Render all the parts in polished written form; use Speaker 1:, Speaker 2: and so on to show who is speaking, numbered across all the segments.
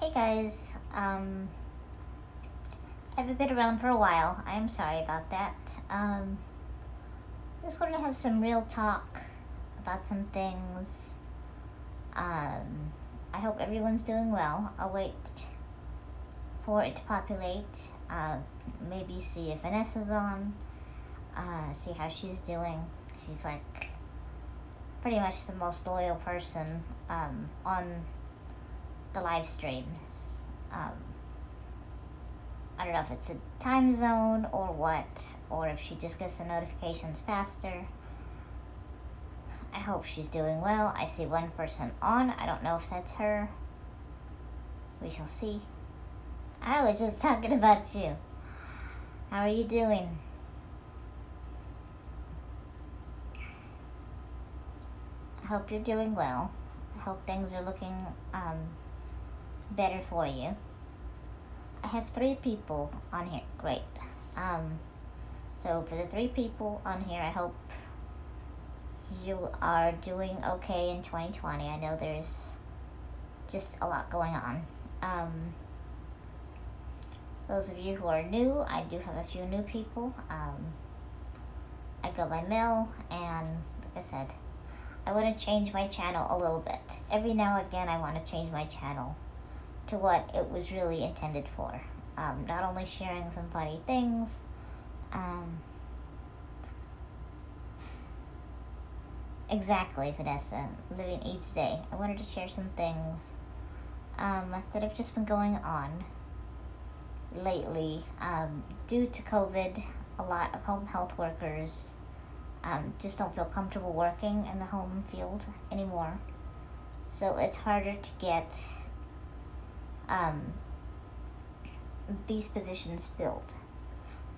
Speaker 1: Hey guys, I haven't been around for a while. I am sorry about that. Just wanted to have some real talk about some things. I hope everyone's doing well. I'll wait for it to populate. Maybe see if Vanessa's on. See how she's doing. She's like pretty much the most loyal person on the live streams. I don't know if it's a time zone or what, or if she just gets the notifications faster. I hope she's doing well. I see one person on. I don't know if that's her. We shall see. I was just talking about you. How are you doing? I hope you're doing well. I hope things are looking better for you. I have 3 people on here. Great. So for the 3 people on here, I hope you are doing okay in 2020. I know there's just a lot going on. Those of you who are new, I do have a few new people. I go by Mel, and like I said, I want to change my channel a little bit. Every now and again, I want to change my channel to what it was really intended for. Not only sharing some funny things, exactly, Vanessa, living each day. I wanted to share some things that have just been going on lately. Due to COVID, a lot of home health workers just don't feel comfortable working in the home field anymore. So it's harder to get these positions filled.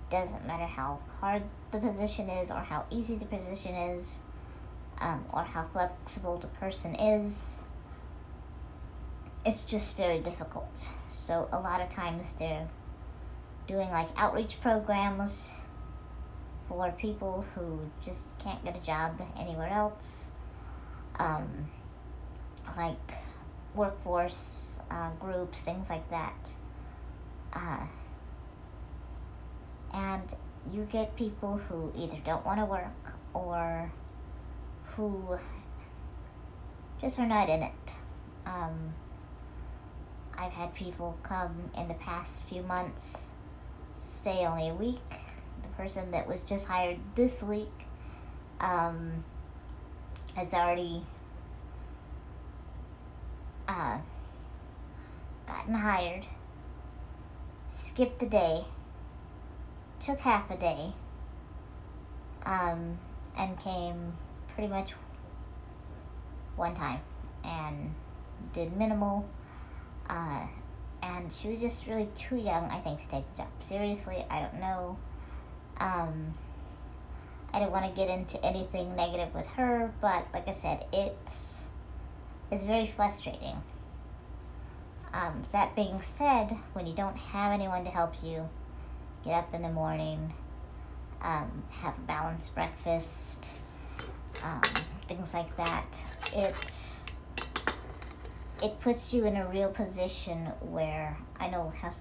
Speaker 1: Doesn't matter how hard the position is or how easy the position is, or how flexible the person is. It's just very difficult. So a lot of times they're doing like outreach programs for people who just can't get a job anywhere else, like workforce groups, things like that. And you get people who either don't want to work or who just are not in it. I've had people come in the past few months, stay only a week. The person that was just hired this week has already gotten hired, skipped a day, took half a day, and came pretty much one time and did minimal, and she was just really too young, I think, to take the job. Seriously, I don't know. I don't want to get into anything negative with her, but like I said, it's very frustrating. That being said, when you don't have anyone to help you get up in the morning, have a balanced breakfast, things like that, it puts you in a real position where I know how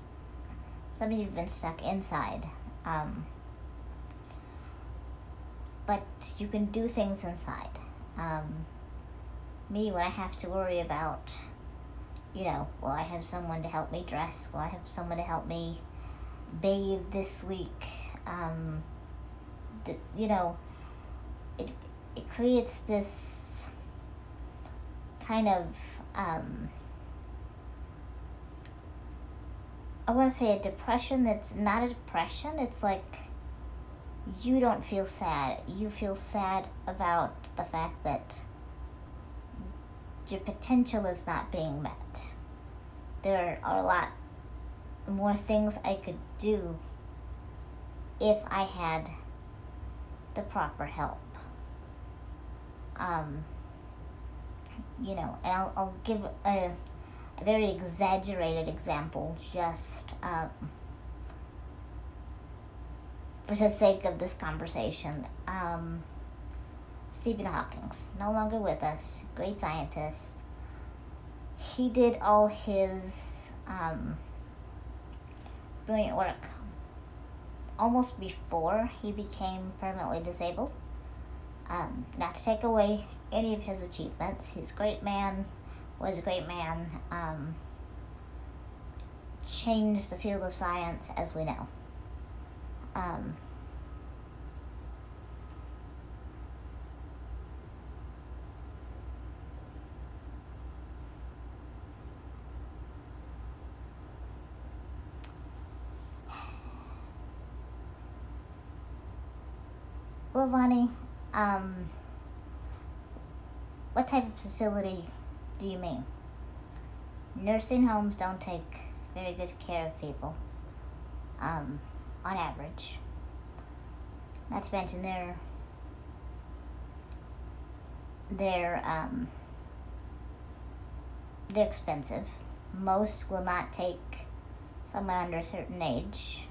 Speaker 1: some of you have been stuck inside, but you can do things inside. Me, when I have to worry about, will I have someone to help me dress? Will I have someone to help me bathe this week? It creates this kind of, I want to say a depression that's not a depression. It's like you don't feel sad. You feel sad about the fact that your potential is not being met. There are a lot more things I could do if I had the proper help. And I'll give a very exaggerated example just for the sake of this conversation. Stephen Hawking, no longer with us, great scientist. He did all his Um, Brilliant work. Almost before he became permanently disabled. Not to take away any of his achievements. He's a great man, was a great man. Changed the field of science as we know. Well, Vonnie, what type of facility do you mean? Nursing homes don't take very good care of people, on average. Not to mention they're expensive. Most will not take someone under a certain age.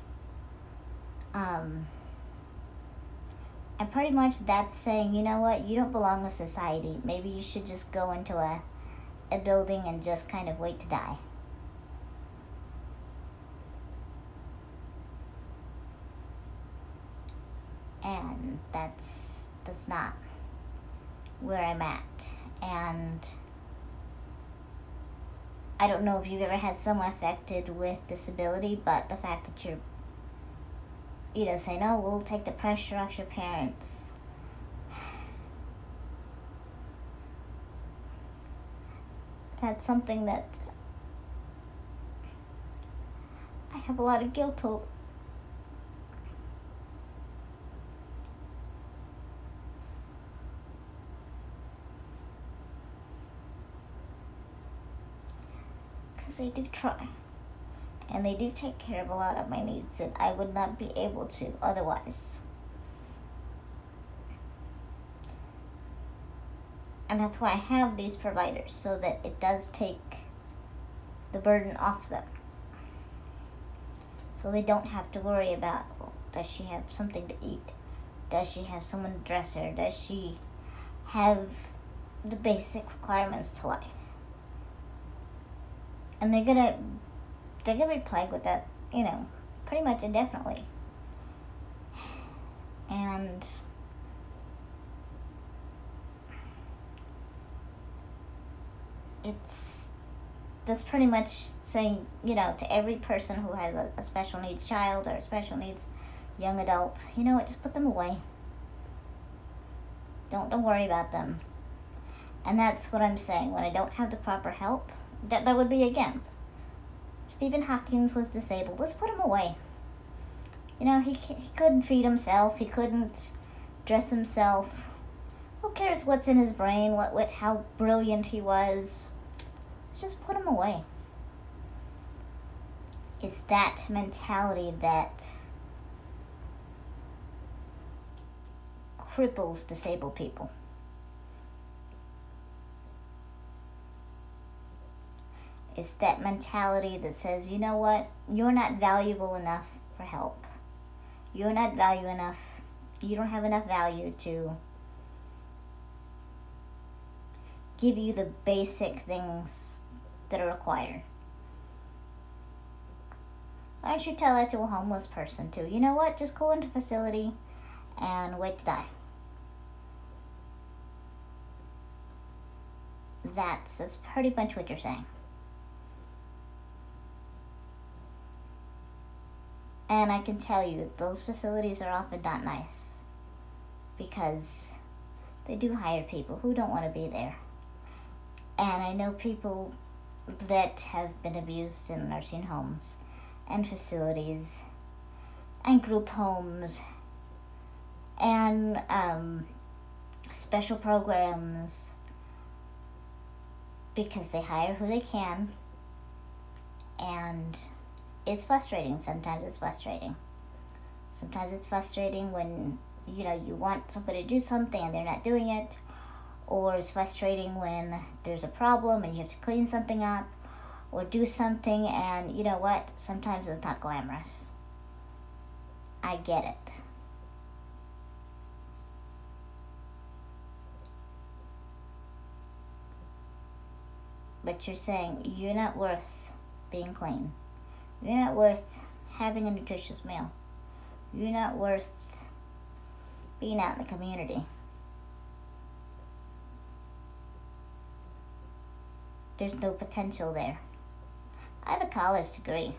Speaker 1: And pretty much that's saying, you know what, you don't belong in society. Maybe you should just go into a building and just kind of wait to die. And that's not where I'm at. And I don't know if you've ever had someone affected with disability, but the fact that you're, saying, oh, we'll take the pressure off your parents. That's something that I have a lot of guilt over. Because they do try. And they do take care of a lot of my needs that I would not be able to otherwise. And that's why I have these providers, so that it does take the burden off them. So they don't have to worry about, well, does she have something to eat? Does she have someone to dress her? Does she have the basic requirements to life? And they're gonna be plagued with that, pretty much indefinitely. And that's pretty much saying, to every person who has a special needs child or a special needs young adult, you know what, just put them away. Don't worry about them. And that's what I'm saying. When I don't have the proper help, that would be, again, Stephen Hawking was disabled. Let's put him away. He couldn't feed himself. He couldn't dress himself. Who cares what's in his brain? How brilliant he was? Let's just put him away. It's that mentality that cripples disabled people. It's that mentality that says, you know what, you're not valuable enough for help. You're not value enough. You don't have enough value to give you the basic things that are required. Why don't you tell that to a homeless person too? You know what, just go into a facility and wait to die. That's pretty much what you're saying. And I can tell you, those facilities are often not nice, because they do hire people who don't want to be there. And I know people that have been abused in nursing homes and facilities and group homes and special programs, because they hire who they can, and it's frustrating. Sometimes it's frustrating. Sometimes it's frustrating when, you want somebody to do something and they're not doing it. Or it's frustrating when there's a problem and you have to clean something up or do something, and you know what? Sometimes it's not glamorous. I get it. But you're saying you're not worth being clean. You're not worth having a nutritious meal. You're not worth being out in the community. There's no potential there. I have a college degree.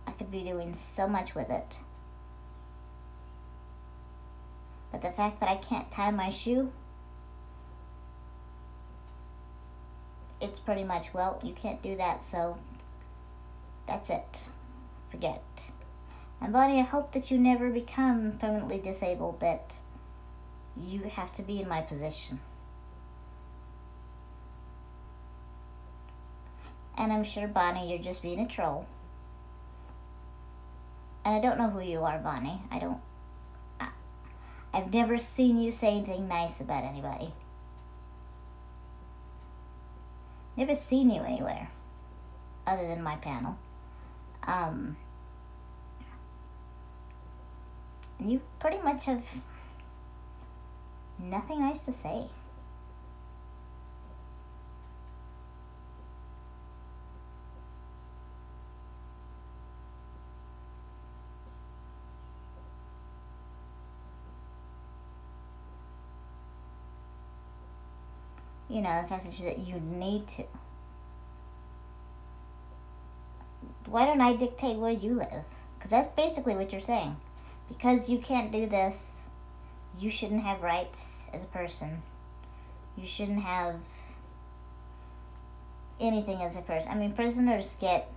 Speaker 1: I could be doing so much with it. But the fact that I can't tie my shoe, it's pretty much, well, you can't do that, so that's it. Forget it. And Bonnie, I hope that you never become permanently disabled, that you have to be in my position. And I'm sure, Bonnie, you're just being a troll. And I don't know who you are, Bonnie. I've never seen you say anything nice about anybody. Never seen you anywhere other than my panel. And you pretty much have nothing nice to say. You know, the fact that you need to. Why don't I dictate where you live? Because that's basically what you're saying. Because you can't do this, you shouldn't have rights as a person. You shouldn't have anything as a person. I mean, prisoners get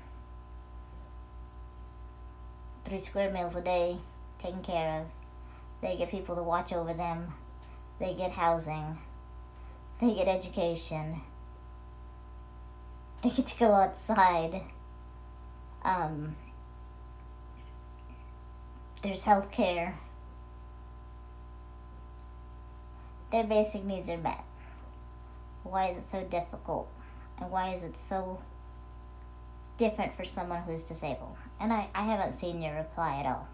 Speaker 1: 3 square meals a day taken care of. They get people to watch over them. They get housing. They get education. They get to go outside. There's health care. Their basic needs are met. Why is it so difficult? And why is it so different for someone who's disabled? And I haven't seen your reply at all.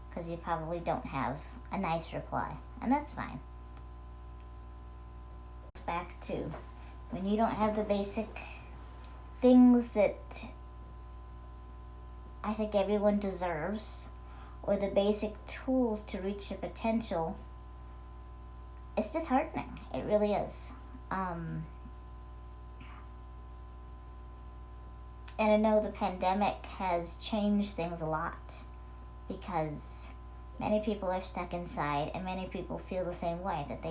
Speaker 1: Because you probably don't have a nice reply. And that's fine. Back to when you don't have the basic things that I think everyone deserves, or the basic tools to reach your potential, it's disheartening. It really is. And I know the pandemic has changed things a lot, because many people are stuck inside, and many people feel the same way, that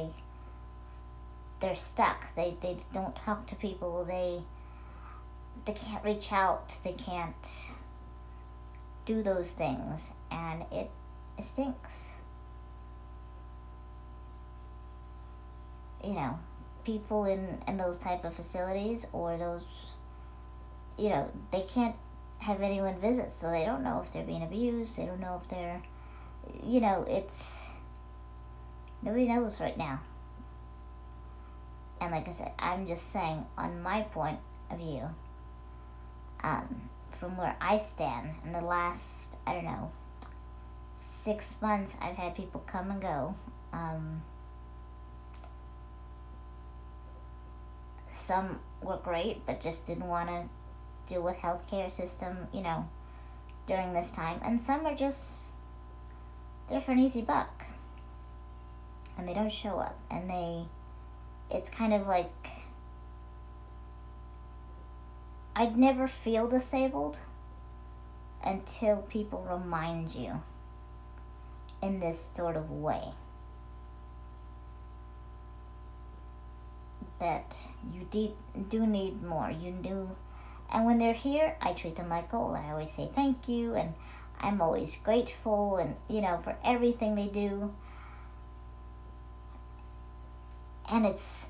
Speaker 1: they're stuck. They don't talk to people. They can't reach out. They can't do those things, and it stinks. You know, people in those type of facilities, or those, you know, they can't have anyone visit, so they don't know if they're being abused. They don't know if they're, you know, nobody knows right now. And like I said, I'm just saying, on my point of view, from where I stand, in the last, 6 months, I've had people come and go. Some were great, but just didn't want to deal with healthcare system, during this time. And some are just there for an easy buck. And they don't show up. And it's kind of like, I'd never feel disabled until people remind you in this sort of way that you do need more. You do. And when they're here, I treat them like gold. I always say thank you, and I'm always grateful, and, for everything they do. And it's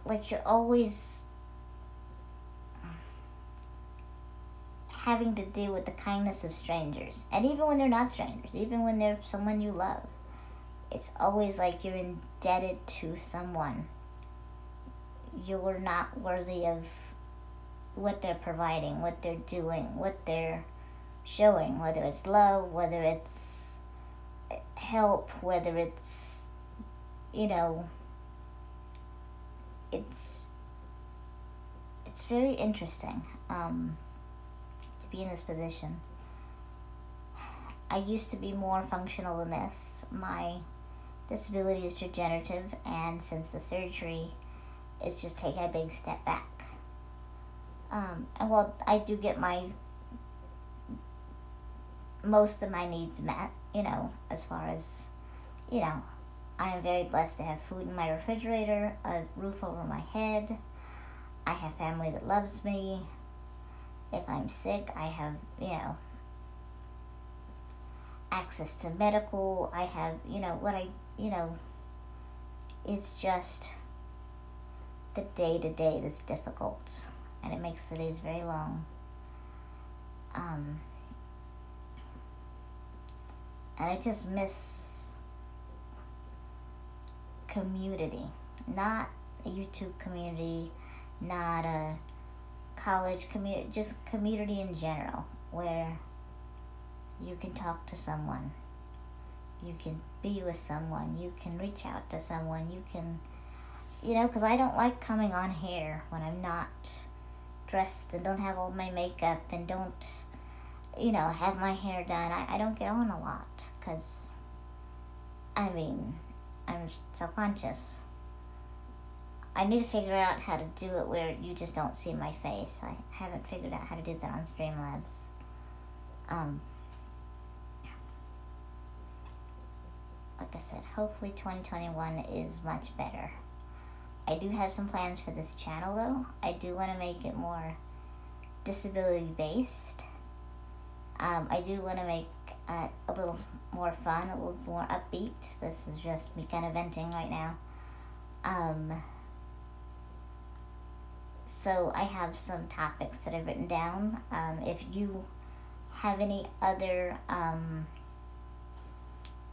Speaker 1: like you're always having to deal with the kindness of strangers. And even when they're not strangers, even when they're someone you love, it's always like you're indebted to someone. You're not worthy of what they're providing, what they're doing, what they're showing, whether it's love, whether it's help, whether it's you know, it's it's very interesting to be in this position. I used to be more functional than this. My disability is degenerative, and since the surgery, it's just taken a big step back. And while I do get my most of my needs met, as far as, I am very blessed to have food in my refrigerator, a roof over my head. I have family that loves me. If I'm sick, I have, access to medical. I have, it's just the day to day that's difficult, and it makes the days very long. And I just miss community, not a YouTube community, not a college community, just community in general, where you can talk to someone, you can be with someone, you can reach out to someone, you can, because I don't like coming on here when I'm not dressed and don't have all my makeup and don't, have my hair done. I don't get on a lot because, I'm self-conscious. I need to figure out how to do it where you just don't see my face. I haven't figured out how to do that on Streamlabs. Like I said, hopefully 2021 is much better. I do have some plans for this channel, though. I do want to make it more disability-based. I do want to make it a little more fun, a little more upbeat. This is just me kind of venting right now. So I have some topics that I've written down. If you have any other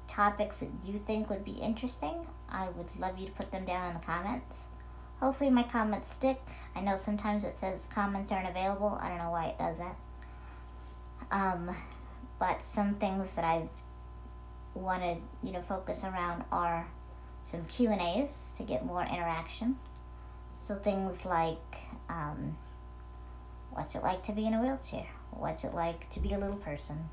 Speaker 1: topics that you think would be interesting, I would love you to put them down in the comments. Hopefully my comments stick. I know sometimes it says comments aren't available. I don't know why it does that. But some things that I've wanted, focus around are some Q&As to get more interaction. So things like, what's it like to be in a wheelchair? What's it like to be a little person?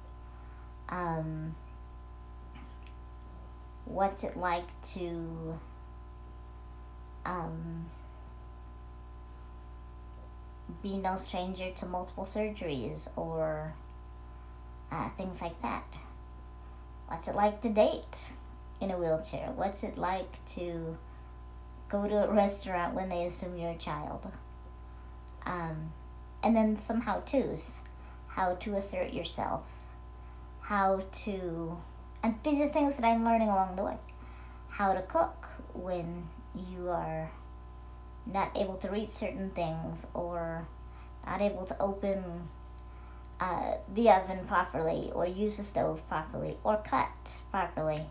Speaker 1: What's it like to be no stranger to multiple surgeries, or things like that. What's it like to date in a wheelchair? What's it like to go to a restaurant when they assume you're a child? And then some how-tos. How to assert yourself. And these are things that I'm learning along the way. How to cook when you are not able to reach certain things, or not able to open the oven properly, or use the stove properly, or cut properly,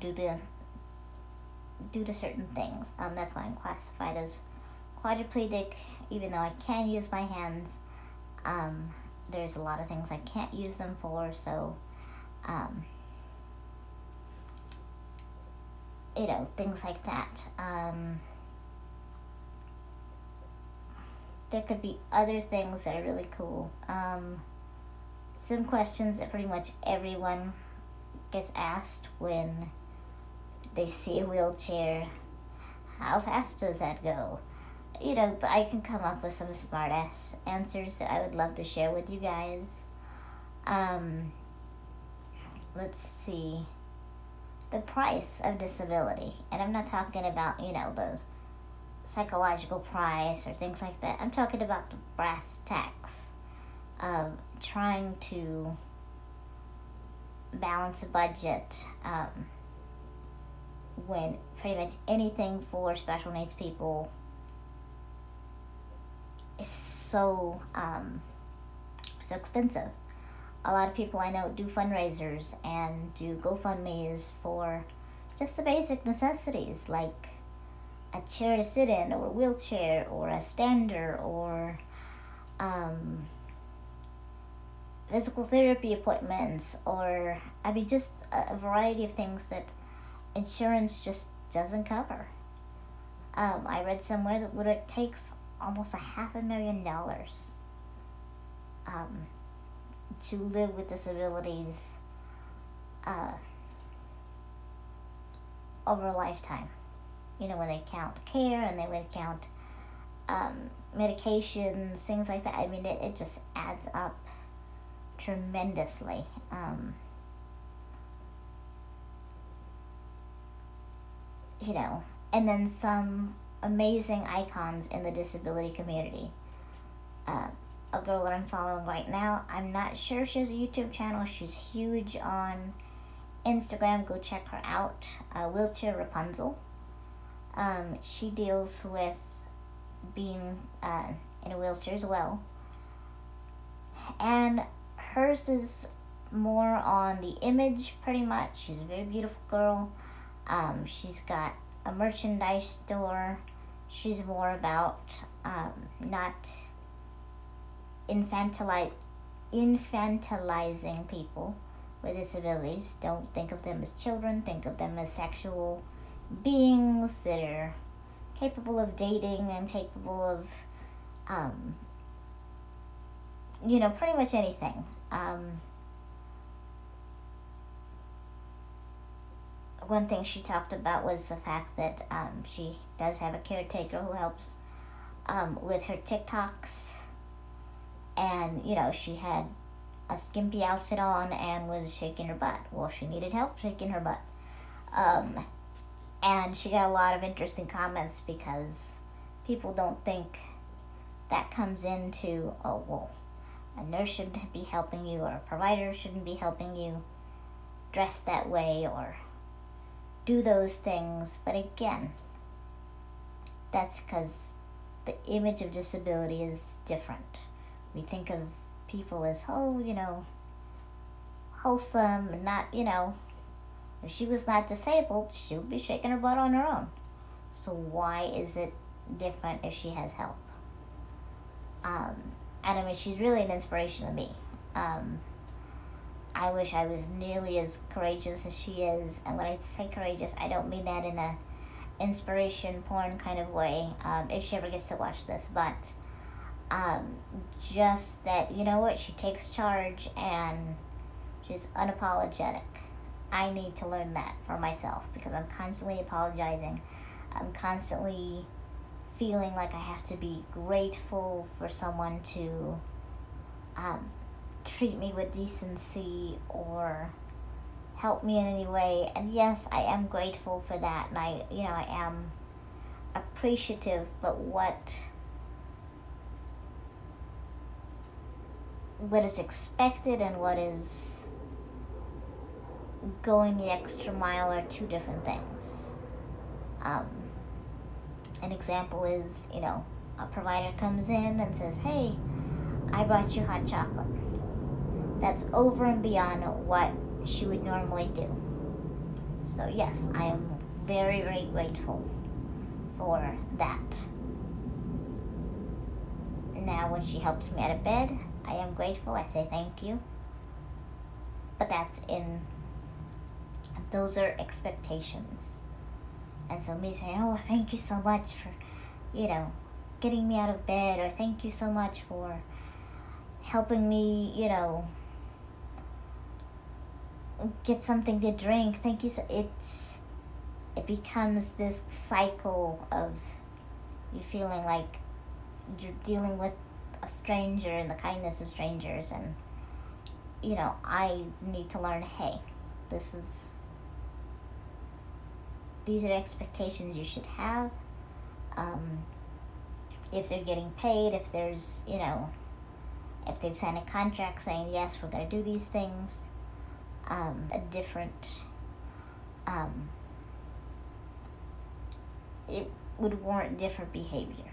Speaker 1: due to certain things. That's why I'm classified as quadriplegic, even though I can use my hands. There's a lot of things I can't use them for, so things like that. There could be other things that are really cool. Some questions that pretty much everyone gets asked when they see a wheelchair. How fast does that go? I can come up with some smart-ass answers that I would love to share with you guys. Let's see. The price of disability. And I'm not talking about, the psychological price or things like that. I'm talking about the brass tacks of trying to balance a budget when pretty much anything for special needs people is so expensive. A lot of people I know do fundraisers and do GoFundMes for just the basic necessities, like a chair to sit in, or a wheelchair, or a stander, or physical therapy appointments, or just a variety of things that insurance just doesn't cover. I read somewhere that it takes almost $500,000 to live with disabilities over a lifetime. When they count care and they would count medications, things like that. I mean, it just adds up tremendously. And then some amazing icons in the disability community. A girl that I'm following right now, I'm not sure if she has a YouTube channel. She's huge on Instagram. Go check her out. Wheelchair Rapunzel. She deals with being in a wheelchair as well. And hers is more on the image, pretty much. She's a very beautiful girl. She's got a merchandise store. She's more about not infantilizing people with disabilities. Don't think of them as children. Think of them as sexual beings that are capable of dating and capable of, pretty much anything. One thing she talked about was the fact that she does have a caretaker who helps with her TikToks. And, she had a skimpy outfit on and was shaking her butt. Well, she needed help shaking her butt. And she got a lot of interesting comments because people don't think that comes into, a nurse shouldn't be helping you, or a provider shouldn't be helping you dress that way or do those things. But again, that's because the image of disability is different. We think of people as, wholesome and not, if she was not disabled, she would be shaking her butt on her own. So why is it different if she has help? And I mean, she's really an inspiration to me. I wish I was nearly as courageous as she is. And when I say courageous, I don't mean that in a inspiration porn kind of way, if she ever gets to watch this. But just that, she takes charge and she's unapologetic. I need to learn that for myself because I'm constantly apologizing. I'm constantly feeling like I have to be grateful for someone to treat me with decency or help me in any way. And yes, I am grateful for that, and I am appreciative. But what is expected and what is going the extra mile are two different things. An example is, a provider comes in and says, "Hey, I brought you hot chocolate." That's over and beyond what she would normally do. So yes, I am very, very grateful for that. Now when she helps me out of bed, I am grateful. I say thank you. But those are expectations. And so me saying, "Oh, thank you so much for, getting me out of bed," or "Thank you so much for helping me, get something to drink. Thank you." So it becomes this cycle of you feeling like you're dealing with a stranger and the kindness of strangers. And, I need to learn, hey, these are expectations you should have. If they're getting paid, if there's, if they've signed a contract saying, yes, we're going to do these things, it would warrant different behavior.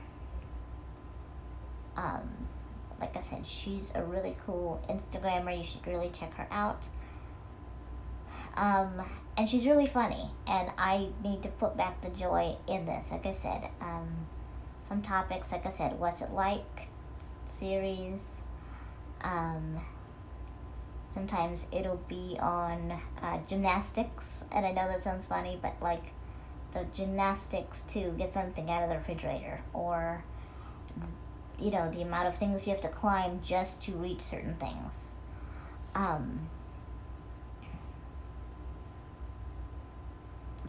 Speaker 1: Like I said, she's a really cool Instagrammer. You should really check her out. And she's really funny, and I need to put back the joy in this. Like I said, some topics, like I said, what's it like series, Sometimes it'll be on gymnastics, and I know that sounds funny, but like the gymnastics to get something out of the refrigerator, or the amount of things you have to climb just to reach certain things.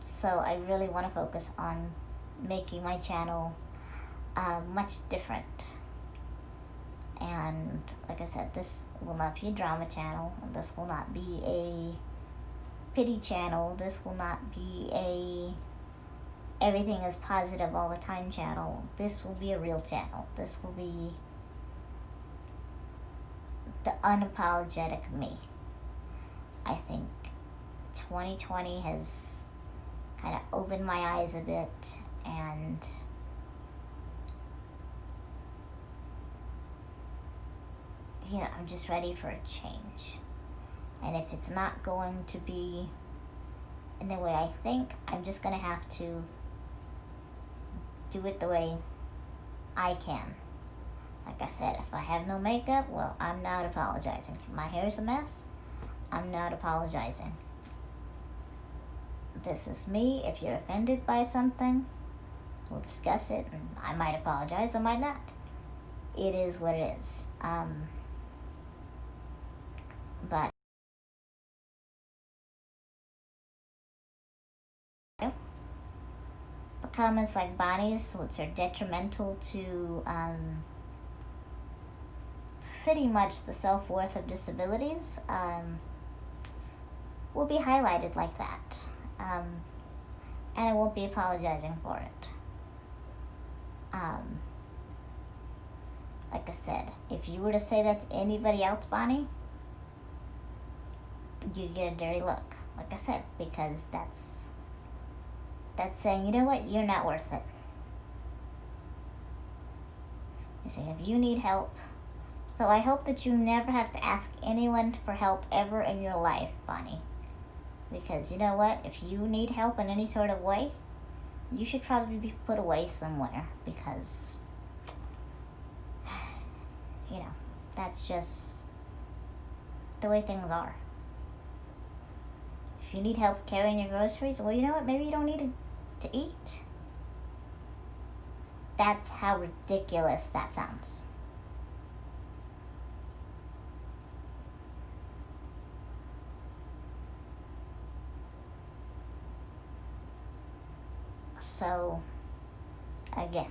Speaker 1: So I really want to focus on making my channel much different. And like I said, this will not be a drama channel. This will not be a pity channel. This will not be a everything is positive all the time channel. This will be a real channel. This will be the unapologetic me. I think 2020 has kind of opened my eyes a bit, and I'm just ready for a change. And if it's not going to be in the way I think, I'm just going to have to do it the way I can. Like I said, if I have no makeup, well, I'm not apologizing. If my hair's a mess, I'm not apologizing. This is me. If you're offended by something, we'll discuss it, and I might apologize, I might not. It is what it is. But comments like Bonnie's, which are detrimental to pretty much the self-worth of disabilities, will be highlighted like that. And I won't be apologizing for it. Like I said, if you were to say that to anybody else, Bonnie, you'd get a dirty look. Like I said, because that's saying, you know what, you're not worth it. You're saying, if you need help. So I hope that you never have to ask anyone for help ever in your life, Bonnie. Because you know what, if you need help in any sort of way, you should probably be put away somewhere, because that's just the way things are. If you need help carrying your groceries, well, you know what, maybe you don't need to eat. That's how ridiculous that sounds. So, again,